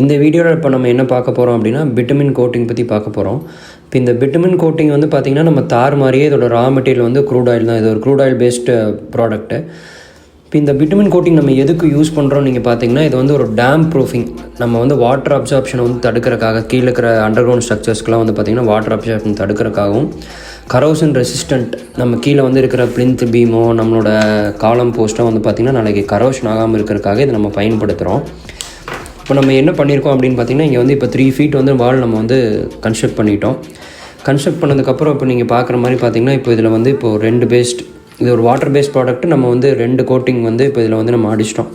இந்த வீடியோவில் இப்போ நம்ம என்ன பார்க்க போகிறோம் அப்படின்னா பிட்டுமின் கோட்டிங் பற்றி பார்க்க போகிறோம். இப்போ இந்த பிட்டுமின் கோட்டிங் வந்து பார்த்திங்கன்னா நம்ம தார் மாதிரியே இதோட ரா மெட்டீரியல் வந்து க்ரூட் ஆயில் தான். இது ஒரு க்ரூட் ஆயில் பேஸ்டு ப்ராடக்ட்டு. இப்போ இந்த பிட்டுமின் கோட்டிங் நம்ம எதுக்கு யூஸ் பண்ணுறோம் நீங்கள் பார்த்தீங்கன்னா, இது வந்து ஒரு டேம் ப்ரூஃபிங். நம்ம வந்து வாட்டர் அப்சார்ப்ஷனை வந்து தடுக்கிறக்காக, கீழே இருக்கிற அண்டர் கிரவுண்ட் ஸ்ட்ரக்சர்ஸ்க்கெலாம் வந்து பார்த்திங்கன்னா வாட்டர் அப்சார்ப்ஷன் தடுக்கிறக்காகவும், கரோஷன் ரெசிஸ்டண்ட் நம்ம கீழே வந்து இருக்கிற பிளிந்த் பீமோ நம்மளோட காலம் போஸ்ட்டோ வந்து பார்த்திங்கன்னா நாளைக்கு கரோஷன் ஆகாமல் இருக்கிறதுக்காக இதை நம்ம பயன்படுத்துகிறோம். இப்போ நம்ம என்ன பண்ணியிருக்கோம் அப்படின்னு பார்த்திங்கன்னா, இங்கே வந்து இப்போ 3 feet வந்து வால் நம்ம வந்து கன்ஸ்ட்ரக்ட் பண்ணிட்டோம். கன்ஸ்ட்ரக்ட் பண்ணதுக்கப்புறம் இப்போ நீங்கள் பார்க்குற மாதிரி பார்த்திங்கன்னா, இப்போ இதில் வந்து இப்போது 2 பேஸ்ட், இது ஒரு வாட்டர் பேஸ்ட் ப்ராடக்ட். நம்ம வந்து 2 கோட்டிங் வந்து இப்போ இதில் வந்து நம்ம அடிச்சிட்டோம்.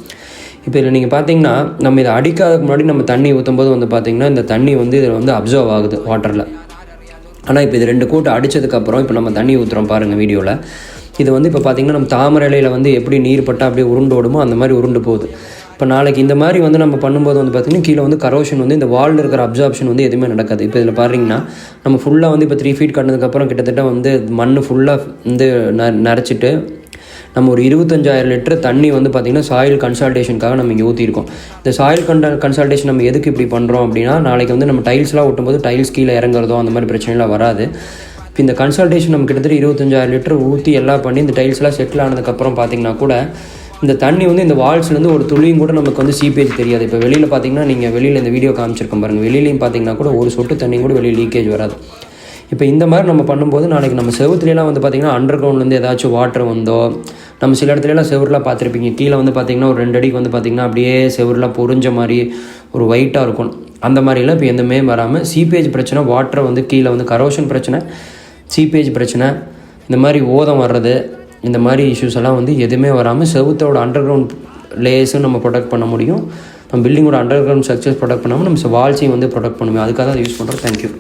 இப்போ இதில் நீங்கள் பார்த்தீங்கன்னா, நம்ம இதை அடிக்காததுக்கு முன்னாடி நம்ம தண்ணி ஊற்றும்போது வந்து பார்த்திங்கன்னா, இந்த தண்ணி வந்து இதில் வந்து அப்சர்வ் ஆகுது வாட்டரில். ஆனால் இப்போ இது 2 கோட்டு அடித்ததுக்கப்புறம் இப்போ நம்ம தண்ணி ஊற்றுறோம் பாருங்கள் வீடியோவில். இது வந்து இப்போ பார்த்திங்கன்னா, நம்ம தாமரை இலையில் வந்து எப்படி நீர் பட்டால் அப்படியே உருண்டு ஓடுமோ அந்த மாதிரி உருண்டு போகுது. இப்போ நாளைக்கு இந்த மாதிரி வந்து நம்ம பண்ணும்போது வந்து பார்த்திங்கன்னா, கீழே வந்து கரோஷன் வந்து இந்த வாலில் இருக்கிற அப்சார்ப்ஷன் வந்து எதுவுமே நடக்காது. இப்போ இதில் பாருங்கன்னா, நம்ம ஃபுல்லாக வந்து இப்போ 3 feet கட்டினதுக்கப்புறம் கிட்டத்தட்ட வந்து மண் ஃபுல்லாக வந்து நரைச்சிட்டு நம்ம ஒரு 25,000 லிட்டர் தண்ணி வந்து பார்த்திங்கன்னா சாயில் கன்சல்டேஷனுக்காக நம்ம இங்கே ஊற்றிருக்கோம். இந்த சாயில் கன்சல்டேஷன் நம்ம எதுக்கு இப்படி பண்ணுறோம் அப்படின்னா, நாளைக்கு வந்து நம்ம டைல்ஸ்லாம் ஒட்டும்போது டைல்ஸ் கீழே இறங்குறதோ அந்த மாதிரி பிரச்சனைலாம் வராது. இப்போ இந்த கன்சல்டேஷன் நம்ம கிட்டத்தட்ட 25,000 லிட்டர் ஊற்றி எல்லாம் பண்ணி இந்த டைல்ஸ்லாம் செட்டில் ஆனதுக்கப்புறம் பார்த்திங்கன்னா கூட இந்த தண்ணி வந்து இந்த வால்ஸ்லேருந்து ஒரு துளியும் கூட நமக்கு வந்து சீப்பேஜ் தெரியாது. இப்போ வெளியில் பார்த்திங்கன்னா, நீங்கள் வெளியில் இந்த வீடியோ காமிச்சிருக்கோம் பாருங்கள், வெளியிலையும் பார்த்திங்கன்னா கூட ஒரு சொட்டு தண்ணி கூட வெளியில் லீக்கேஜ் வராது. இப்போ இந்த மாதிரி நம்ம பண்ணும்போது நாளைக்கு நம்ம செவுத்துலாம் வந்து பார்த்திங்கன்னா அண்டர் கிரவுண்ட்லேருந்து ஏதாச்சும் வாட்டர் வந்தோ, நம்ம சில இடத்துலலாம் செவருலாம் பார்த்துருப்பீங்க, கீழே வந்து பார்த்திங்கன்னா ஒரு 2 அடிக்கு வந்து பார்த்திங்கன்னா அப்படியே செவருலாம் பொறிஞ்ச மாதிரி ஒரு ஒயிட்டாக இருக்கும். அந்த மாதிரிலாம் இப்போ எதுவுமே வராமல் சீப்பேஜ் பிரச்சனை, வாட்டரை வந்து கீழே வந்து கரோஷன் பிரச்சனை, சீப்பேஜ் பிரச்சனை, இந்த மாதிரி ஓதம் வர்றது, இந்த மாதிரி இஷ்யூஸ் எல்லாம் வந்து எதுவுமே வராமல் செவுத்தோட அண்டர் கிரவுண்ட் லேயர்ஸும் நம்ம ப்ரொடெக்ட் பண்ண முடியும். நம்ம பில்டிங்கோட அண்டர் கிரவுண்ட் ஸ்ட்ரக்சர்ஸ் ப்ரொடெக்ட் பண்ணாமல் நம்ம வால்ஸையும் வந்து ப்ரொடெக்ட் பண்ணுவோம். அதுக்காக தான் யூஸ் பண்ணுறோம். தேங்க்யூ.